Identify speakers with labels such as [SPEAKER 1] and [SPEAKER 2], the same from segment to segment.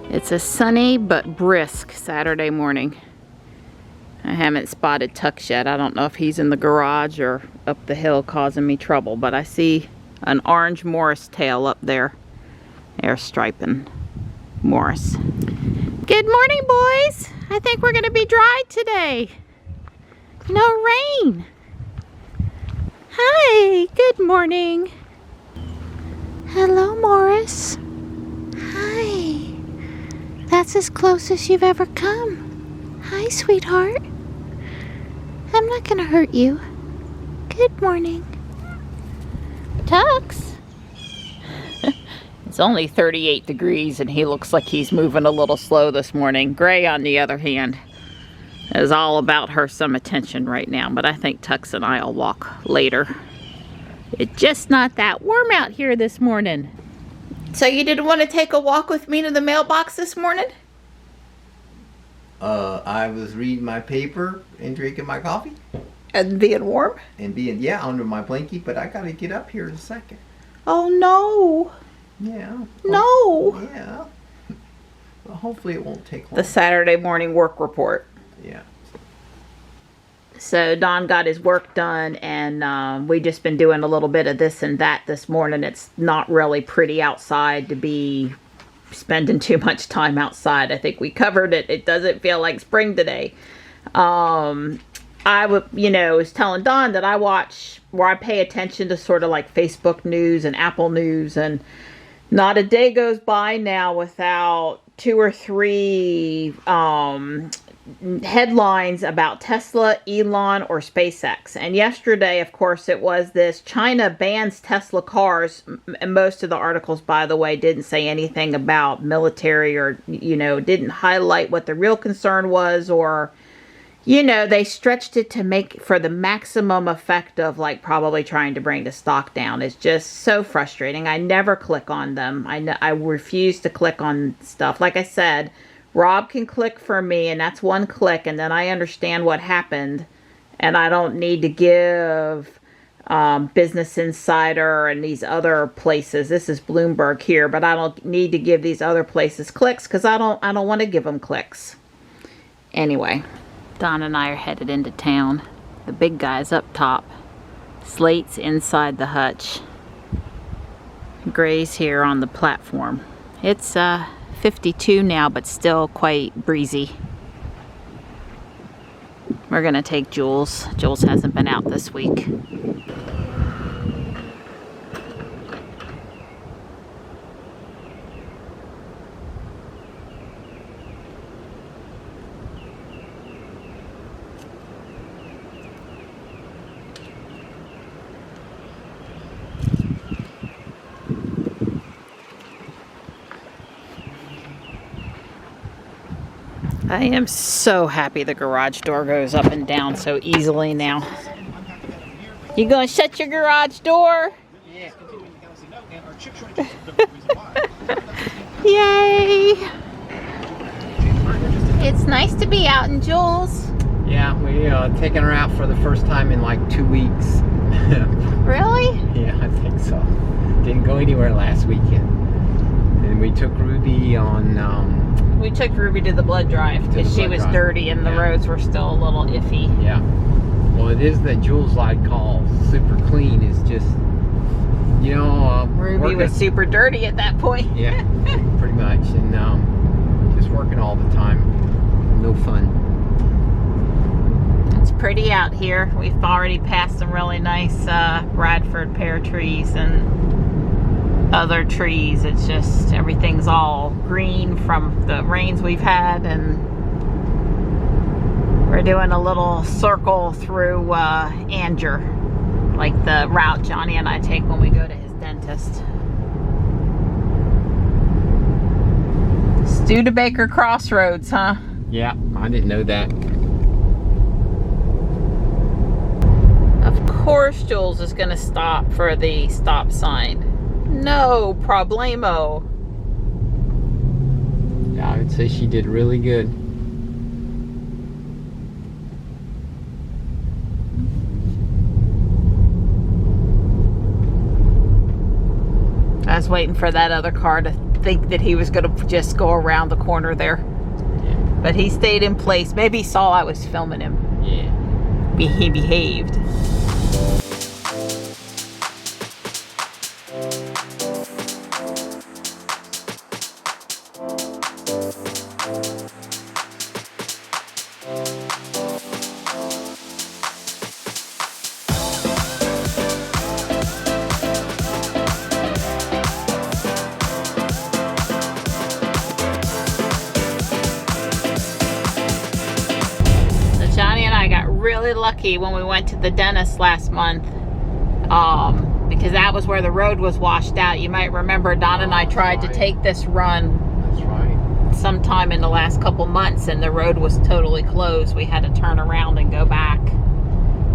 [SPEAKER 1] It's a sunny but brisk Saturday morning. I haven't spotted Tux yet. I don't know if he's in the garage or up the hill causing me trouble, but I see an orange Morris tail up there. They're striping Morris. Good morning, boys. I think we're gonna be dry today. No rain. Hi, good morning. Hello, Morris. Hi. That's as close as you've ever come. Hi, sweetheart. I'm not gonna hurt you. Good morning. Tux. It's only 38 degrees and he looks like he's moving a little slow this morning. Gray, on the other hand, is all about her some attention right now, but I think Tux and I'll walk later. It's just not that warm out here this morning. So you didn't want to take a walk with me to the mailbox this morning?
[SPEAKER 2] I was reading my paper and drinking my coffee.
[SPEAKER 1] And being warm?
[SPEAKER 2] And being, yeah, under my blanket, but I gotta get up here in a second.
[SPEAKER 1] Oh no.
[SPEAKER 2] Yeah.
[SPEAKER 1] No.
[SPEAKER 2] Yeah. Well, hopefully it won't take long.
[SPEAKER 1] The Saturday morning work report.
[SPEAKER 2] Yeah.
[SPEAKER 1] So Don got his work done, and we just been doing a little bit of this and that this morning. It's not really pretty outside to be spending too much time outside. I think we covered it. It doesn't feel like spring today. I was telling Don that I watch, where I pay attention to sort of like Facebook news and Apple news, and not a day goes by now without 2 or 3 headlines about Tesla, Elon, or SpaceX. And yesterday, of course, it was this China bans Tesla cars. And most of the articles, by the way, didn't say anything about military or, didn't highlight what the real concern was, or, they stretched it to make for the maximum effect of like probably trying to bring the stock down. It's just so frustrating. I never click on them. I refuse to click on stuff. Like I said, Rob can click for me, and that's one click, and then I understand what happened, and I don't need to give Business Insider and these other places. This is Bloomberg here, but I don't need to give these other places clicks because I don't want to give them clicks. Anyway, Don and I are headed into town. The big guy's up top. Slate's inside the hutch. Gray's here on the platform. It's 52 now, but still quite breezy. We're gonna take Jules. Jules hasn't been out this week. I am so happy the garage door goes up and down so easily now. You gonna shut your garage door?
[SPEAKER 3] Yeah.
[SPEAKER 1] Yay! It's nice to be out in Jules.
[SPEAKER 2] Yeah, we taking her out for the first time in like 2 weeks.
[SPEAKER 1] Really?
[SPEAKER 2] Yeah, I think so. Didn't go anywhere last weekend. And we took Ruby on...
[SPEAKER 1] we took Ruby to the blood drive because she was dirty and the roads were still a little iffy.
[SPEAKER 2] Yeah. Well, it is that Jules I call super clean is just,
[SPEAKER 1] Ruby was super dirty at that point.
[SPEAKER 2] Yeah, pretty much. And just working all the time. No fun.
[SPEAKER 1] It's pretty out here. We've already passed some really nice Bradford pear trees and other trees. It's just everything's all green from the rains we've had, and We're doing a little circle through Anger, like the route Johnny and I take when we go to his dentist. Studebaker Crossroads, huh?
[SPEAKER 2] Yeah, I didn't know that.
[SPEAKER 1] Of course Jules is going to stop for the stop sign. No problemo.
[SPEAKER 2] Yeah, I would say she did really good.
[SPEAKER 1] I was waiting for that other car to think that he was going to just go around the corner there.
[SPEAKER 2] Yeah.
[SPEAKER 1] But he stayed in place. Maybe he saw I was filming him.
[SPEAKER 2] Yeah.
[SPEAKER 1] He behaved. Johnny and I got really lucky when we went to the dentist last month, because that was where the road was washed out. You might remember Don and I tried to take this run.
[SPEAKER 2] That's right.
[SPEAKER 1] Sometime in the last couple months, and the road was totally closed. We had to turn around and go back.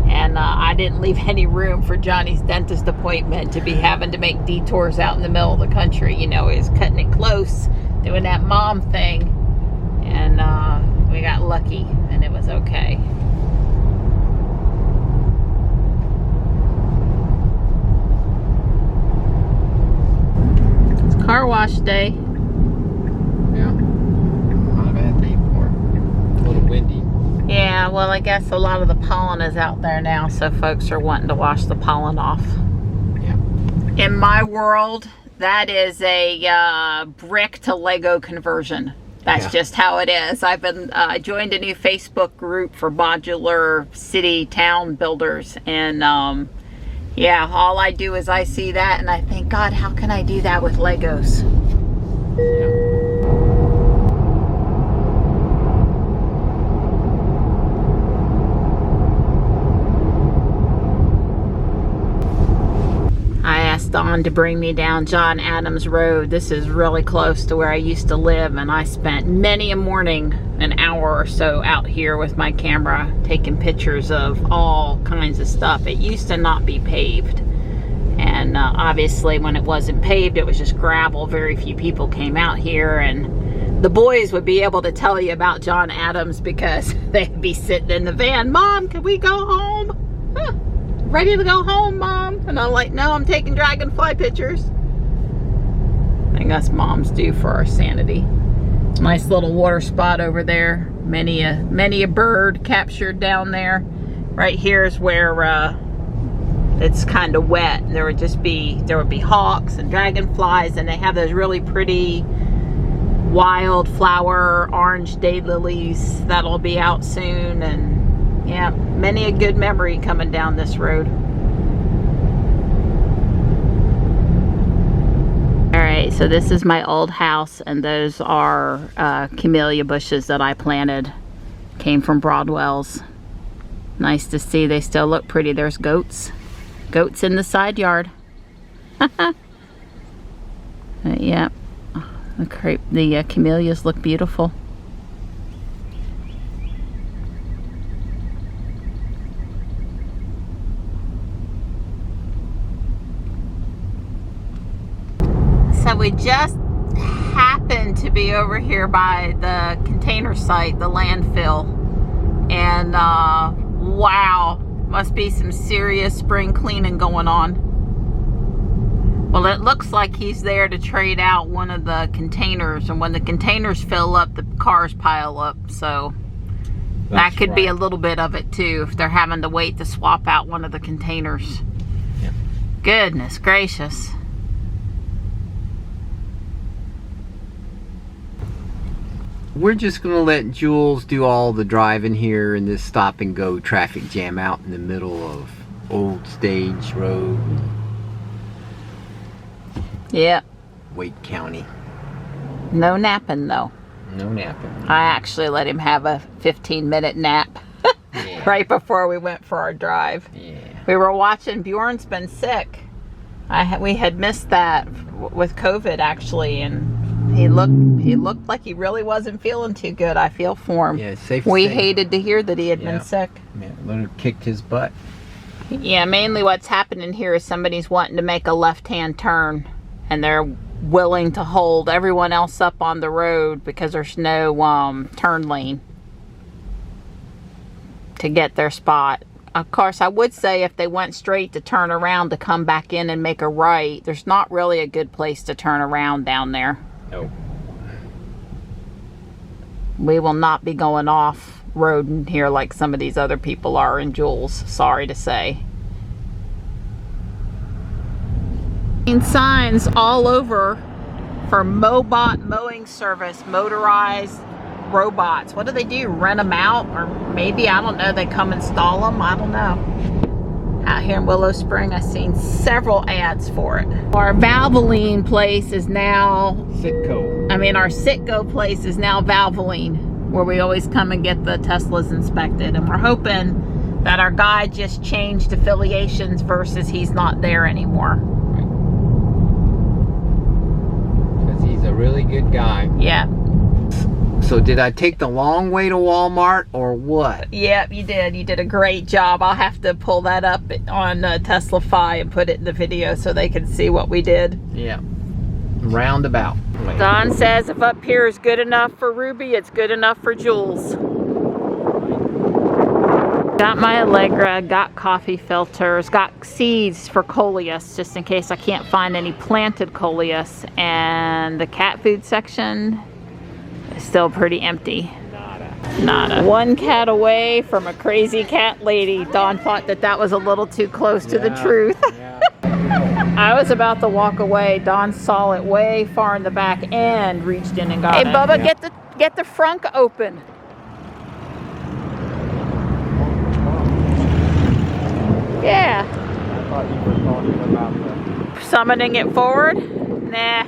[SPEAKER 1] And I didn't leave any room for Johnny's dentist appointment to be having to make detours out in the middle of the country. You know, he was cutting it close, doing that mom thing. And we got lucky, and it was okay. It's car wash day.
[SPEAKER 2] Yeah. Not a bad day for it. A little windy.
[SPEAKER 1] Yeah, well, I guess a lot of the pollen is out there now, so folks are wanting to wash the pollen off.
[SPEAKER 2] Yeah.
[SPEAKER 1] In my world, that is a brick to Lego conversion. That's just how it is. I've been joined a new Facebook group for modular city town builders, and yeah, all I do is I see that and I think, God, how can I do that with Legos?
[SPEAKER 2] Yeah.
[SPEAKER 1] I asked Don to bring me down John Adams Road. This is really close to where I used to live, and I spent many a morning, an hour or so out here with my camera taking pictures of all kinds of stuff. It used to not be paved, and obviously when it wasn't paved it was just gravel. Very few people came out here, and the boys would be able to tell you about John Adams because they'd be sitting in the van. Mom, can we go home? Huh. Ready to go home, Mom? And I'm like, no, I'm taking dragonfly pictures. I think us moms do for our sanity. Nice little water spot over there. Many a bird captured down there. Right here is where it's kind of wet. There would be hawks and dragonflies, and they have those really pretty wildflower orange daylilies that'll be out soon. And yeah, many a good memory coming down this road. Alright, so this is my old house, and those are camellia bushes that I planted. Came from Broadwell's. Nice to see. They still look pretty. There's goats. Goats in the side yard. Yeah, the camellias look beautiful. So we just happened to be over here by the container site, the landfill, and wow, must be some serious spring cleaning going on. Well, it looks like he's there to trade out one of the containers, and when the containers fill up, the cars pile up, so that could be a little bit of it too, if they're having to wait to swap out one of the containers.
[SPEAKER 2] Yeah.
[SPEAKER 1] Goodness gracious.
[SPEAKER 2] We're just going to let Jules do all the driving here in this stop and go traffic jam out in the middle of Old Stage Road,
[SPEAKER 1] Yeah.
[SPEAKER 2] Wake County.
[SPEAKER 1] No napping though.
[SPEAKER 2] No napping.
[SPEAKER 1] I actually let him have a 15-minute nap. right before we went for our drive.
[SPEAKER 2] Yeah.
[SPEAKER 1] We were watching. Bjorn's been sick. We had missed that with COVID actually, and he looked like he really wasn't feeling too good. I feel for him.
[SPEAKER 2] Yeah, it's safe to
[SPEAKER 1] We
[SPEAKER 2] say.
[SPEAKER 1] hated to hear that he had been sick.
[SPEAKER 2] Yeah, Leonard kicked his butt.
[SPEAKER 1] Yeah, mainly what's happening here is somebody's wanting to make a left-hand turn, and they're willing to hold everyone else up on the road because there's no turn lane to get their spot. Of course, I would say if they went straight to turn around to come back in and make a right, there's not really a good place to turn around down there.
[SPEAKER 2] No.
[SPEAKER 1] We will not be going off road in here like some of these other people are in Jules, sorry to say. Signs all over for Mobot mowing service, motorized robots. What do they do? Rent them out? Or maybe, I don't know, they come install them? I don't know. Out here in Willow Spring, I've seen several ads for it. Our Valvoline place is now... our Citgo place is now Valvoline, where we always come and get the Teslas inspected. And we're hoping that our guy just changed affiliations versus he's not there anymore.
[SPEAKER 2] Because he's a really good guy.
[SPEAKER 1] Yeah.
[SPEAKER 2] So did I take the long way to Walmart or what?
[SPEAKER 1] Yep, you did. You did a great job. I'll have to pull that up on Teslafy and put it in the video so they can see what we did.
[SPEAKER 2] Yeah. Roundabout.
[SPEAKER 1] Don says if up here is good enough for Ruby, it's good enough for Jules. Got my Allegra, got coffee filters, got seeds for coleus just in case I can't find any planted coleus, and the cat food section is still pretty empty. Nada. One cat away from a crazy cat lady. Don thought that was a little too close to the truth. I was about to walk away. Don saw it way far in the back and reached in and got it. Hey, Bubba, get the frunk open. Yeah.
[SPEAKER 2] I thought you were talking about the...
[SPEAKER 1] Summoning it forward? Nah.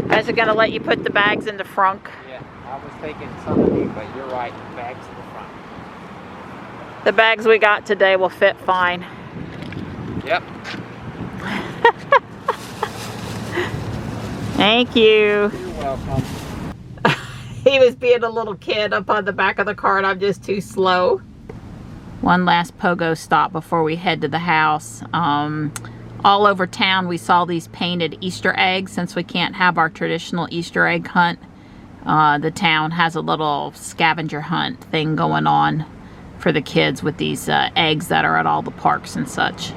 [SPEAKER 1] Guys are gonna let you put the bags in the frunk.
[SPEAKER 2] Yeah, I was thinking summoning, but you're right. Bags in the front.
[SPEAKER 1] The bags we got today will fit fine.
[SPEAKER 2] Yep.
[SPEAKER 1] Thank you.
[SPEAKER 2] You're welcome.
[SPEAKER 1] He was being a little kid up on the back of the cart. I'm just too slow. One last pogo stop before we head to the house. All over town we saw these painted Easter eggs. Since we can't have our traditional Easter egg hunt, the town has a little scavenger hunt thing going on for the kids with these eggs that are at all the parks and such.